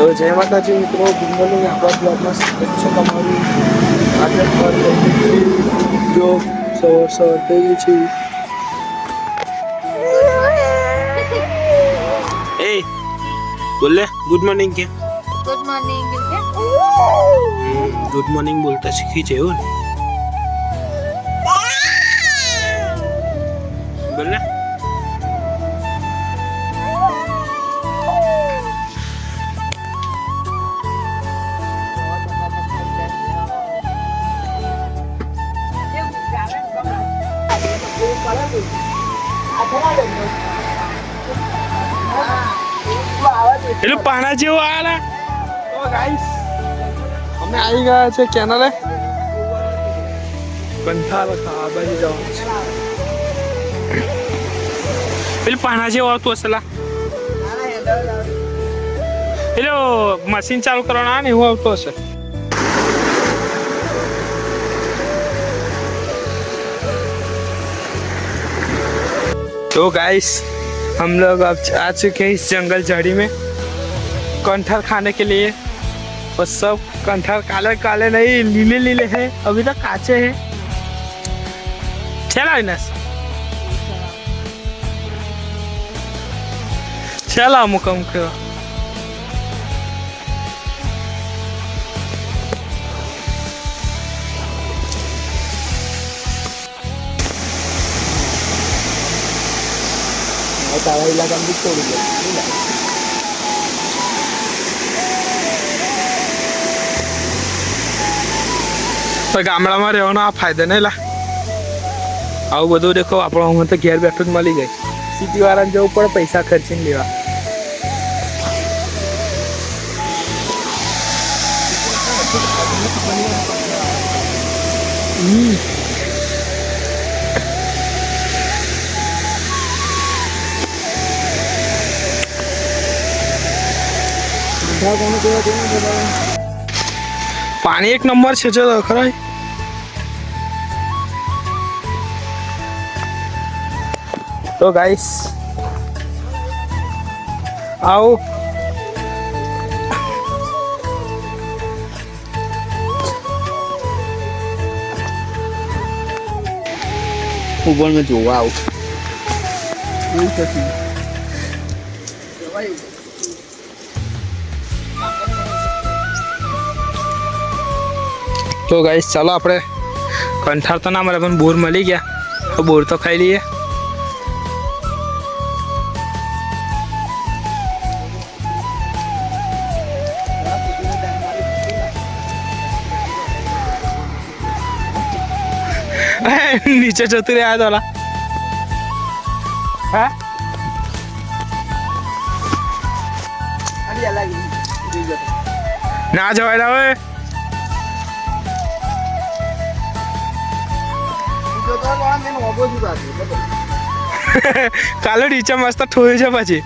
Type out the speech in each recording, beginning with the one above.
તો જય માતાજી મિત્રો, ગુડ મોર્નિંગ. આપણા બ્લોગમાં સ્વાગત છે તમારું. આજે જો સવાર થઈ ગઈ છે. એ બોલે ગુડ મોર્નિંગ કે ગુડ મોર્નિંગ કે ગુડ મોર્નિંગ બોલતા શીખી છે એવું ને? બોલે પેલું પાણા જેવું આલા. તો ગાઈસ અમે આવી ગયા છે કેનાલે. કંઠાળ ખાવા બાજુ જવાનું છે. પેલું પાણા જેવું આવતું હશે લા. પેલું મશીન ચાલુ કરવાનું ને એવું આવતું હશે. तो गाइस हम लोग अब आ चुके हैं इस जंगल झाड़ी में कंठार खाने के लिए। और सब कंठार काले काले नहीं, नीले नीले हैं, अभी तक काचे हैं. चला इनस चला मुकम के તારા ઇલાકા માં છોડી દે. તો ગામડામાં રહેવાનો આ ફાયદો નહીં લા. આવું બધું દેખો આપણો હું તો ઘેર બેઠું જ મળી ગઈ. સિટી વાળાને જવું પડે પૈસા ખર્ચીને લેવા. પાણી એક નંબર છે. જો ખરાય તો ગાઈસ આવો ઉપર મેં જોવા આવું. તો ગાઈસ ચાલો આપણે કંઠાર તો ના મળે પણ બોર મળી ગયા, તો બોર તો ખાઈ લઈએ. નીચે જતું રહ્યા તો હા ના જવાય હવે. કાલે નીચે મસ્ત ઠોયું છે પછી.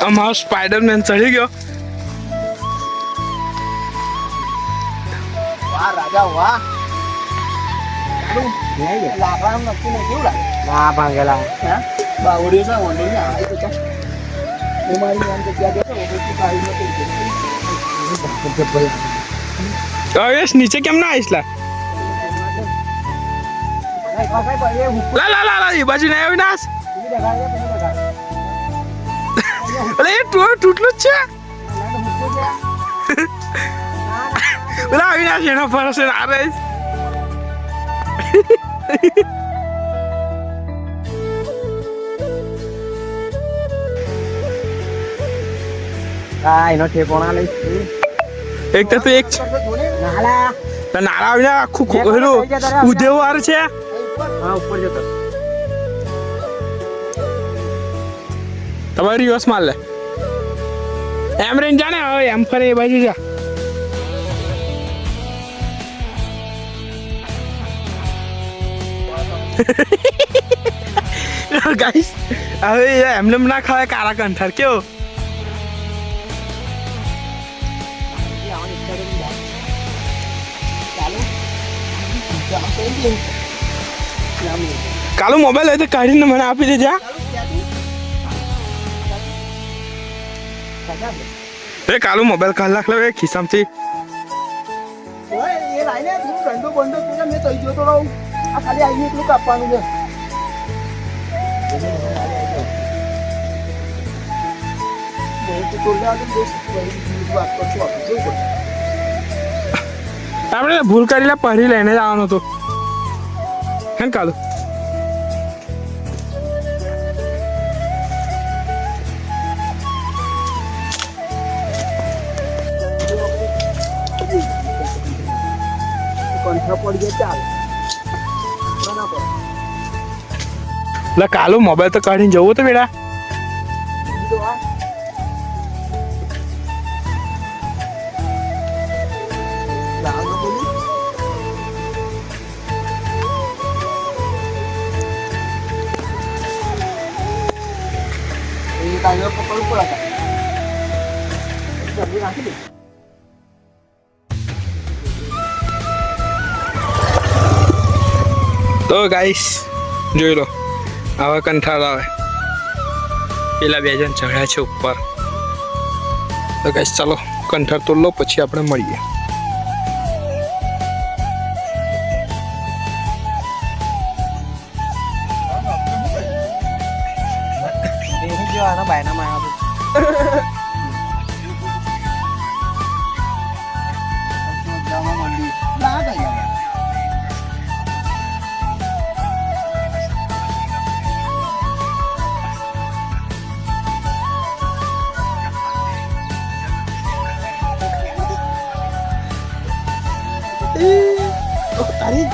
અમારો સ્પાઈડરમેન ચડી ગયો. વાહ રાજા વાહ. ના ભાંગેલા નીચે કેમ ના આવીશ લા? લા લા લા એ બાજુ નહીં આવી નાસ. અરે એ તૂટલું જ છે. ઓલા અવિનાશ એનો ભરોસે ના રહીશ. એનો ઠેકોણા લઈશ. એક તો એક નાળા આવીને આખું પેલું ઉધેવું વાર છે. હા ઉપર જતો તમારી રિવર્સ માર લે. એમ રહીને જાને હવે એમ ફરે એ બાજુ જા. ગાઈસ હવે એમને ના ખાવાય કાળા કંઠાર. કેવો કાલો મોબાઈલ હોય તો કાઢીને મને આપી દેજે હા? એ કાલો મોબાઈલ કાઢ નાખ લે ખિસ્સામાંથી. એ લાઈને તું ગંડો બંડો પેલા મેં થઈ ગયો તો રહું આ ખાલી આવીને એટલું કાપવાનું છે આપણે ભૂલ કરી લે પરી લઈને જ આવવાનો હતો હે ને કાલુ? કંઠા પડી ગયા ચાલ બરાબર એટલે કાલુ મોબાઈલ તો કાઢીને જવું તો બેટા. તો આ લાવો બોલી એ કાયો પકડવું પડે જલ્દી રાખી દે. તો ગાઈસ જોઈ લો આવા કંઠાળ આવે પેલા બે જણ ચડ્યા છે ઉપર. તો ગાઈસ ચાલો કંઠાળ તોડ લો પછી આપણે મળીએ. આના બાયના માં તારી